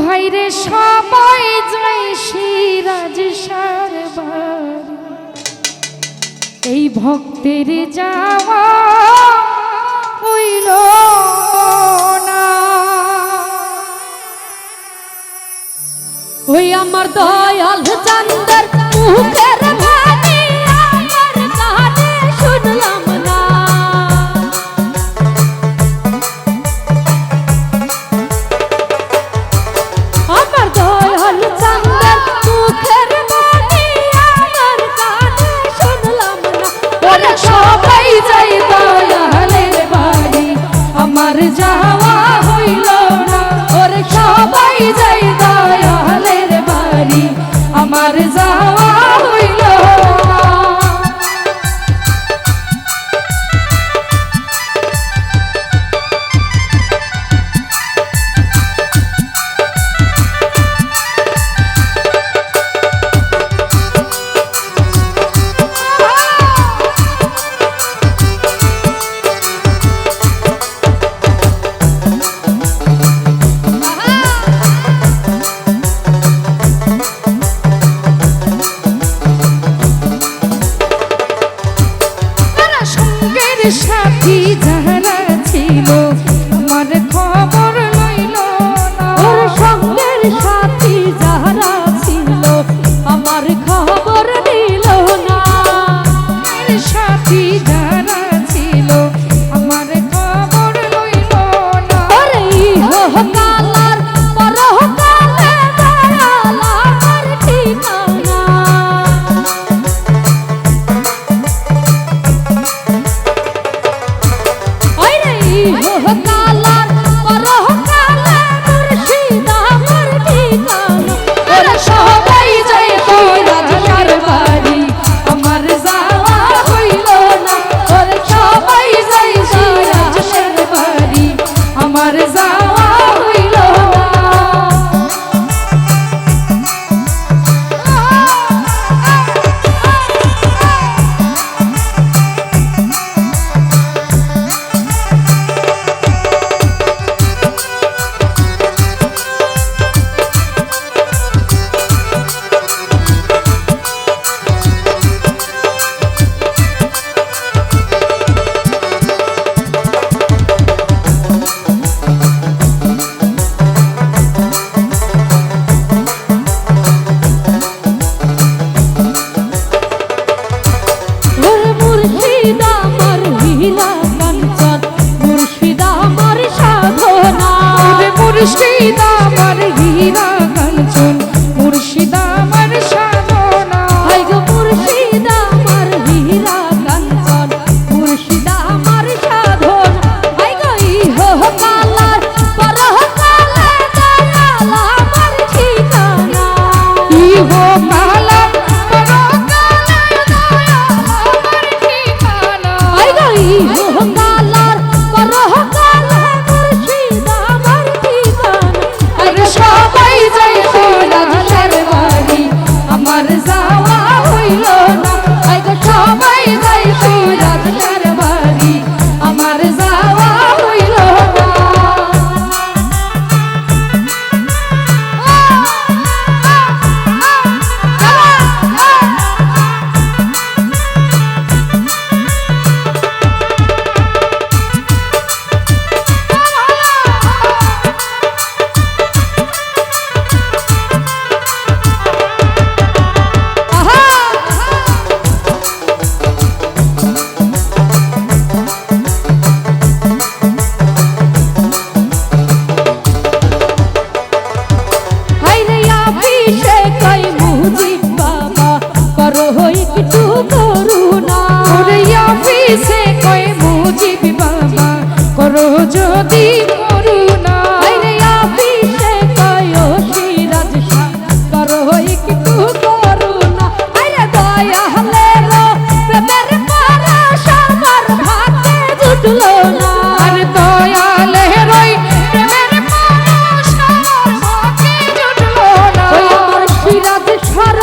High রে সবাই যাই সিরাজ সার বাড়ি, এই ভক্তের যাওয়া হইল না। ওই আমার দয়াল চান্দার মুখের বাণী আমার কানে শুনলাম না। আমার দয়াল চান্দার মুখের বাণী আমার কানে শুনলাম না। ওরে সবাই যাই দয়ালের বাড়ি, আমার যাওয়া হইল না। ওরে সবাই যাই দয়ালের বাড়ি, আমার যাওয়া হইল না। সাথী যারা ছিল আমার খবর লইল না। ওর সঙ্গের সাথী যারা ছিল আমার খবর নিল না। সাথী যারা ছিল আমার খবর লইল না। ওরে ইহকালার পরকালে দয়াল আমার ঠিকানা। ওরে ইহকালার পরকালে মুর্শিদ আমার ঠিকানা। ওরা সবাই যাই দয়ালের বাড়ি, আমার যাওয়া হইল না। ওরা সবাই যাই দয়ালের বাড়ি, আমার যাওয়া হইল না। ওরে মুর্শিদ আমার হীরা কাঞ্চন, মুর্শিদ আমার সাধনা। ওরে মুর্শিদ আমার হীরা কাঞ্চন, মুর্শিদ আমার সাধনা। হাই গো মুর্শিদ আমার হীরা কাঞ্চন, মুর্শিদ আমার সাধনা। হাই গো ইহকালার পরকালে দয়াল আমার ঠিকানা। ইহকালার পরকালে দয়াল আমার ঠিকানা। হাই গো ইহকালার পরকালে মুর্শিদ আমার ঠিকানা। ওরে সবাই যাই দয়ালের বাড়ি, আমার যাওয়া হইল না। আই গো সবাই যাই দয়ালের বাড়ি, আমার যাওয়া হইল না। হাইরে আপিসে কই মুজিব বাবা করো একটু করুণা। ওরে অফিসে কই মুজিব বাবা করো যদি করুণা। হাইরে আপিসে কই ও সিরাজ শাহ করো একটু করুণা। হাইরে দয়ালের প্রেমের পরশ আমার ভাতে জুটলো না। আর দয়ালের ওই প্রেমের পরশ আমার ভাগ্যে জুটলো না। ওই আমার সিরাজ শাহর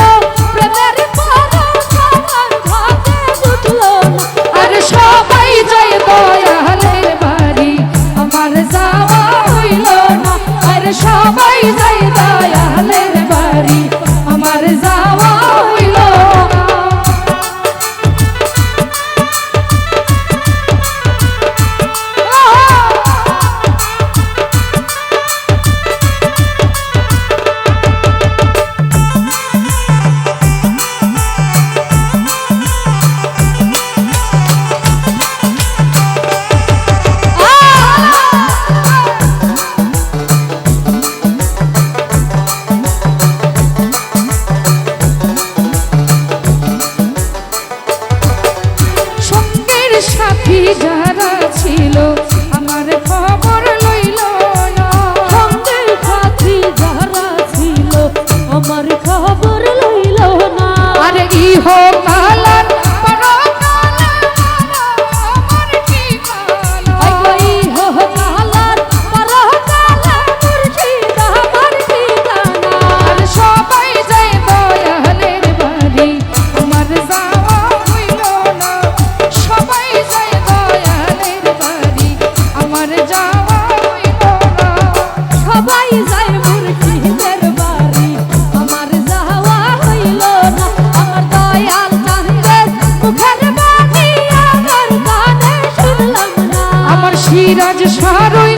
প্রেমের পরশ আমার ভাতে জুটলো না। আর সবাই যাই দয়ালের বাড়ি, আমার যাই দয়ালের বাড়ি আমার যাওয়া হইল না। সাথী যারা ছিল আমার খবর লইল না। সঙ্গের সাথী যারা ছিল আমার খবর লইল না। আরে ইহ কালার পরকালের আমার ঠিকানা। ইহ কালার পরকালের মুর্শিদ আমার ঠিকানা। আর সবাই যায় দয়ালের বাড়ি আমার যাওয়া হইল না। সবাই যায় দয়ালের বাড়ি আমার যাওয়া হইল না। সবাই যায় মুর্শিদের বাড়ি আমার যাওয়া হইল না। আমার দয়াল চাঁদের মুখের বাণী আমার কানে শুনলাম না। আমার সিরাজ সারই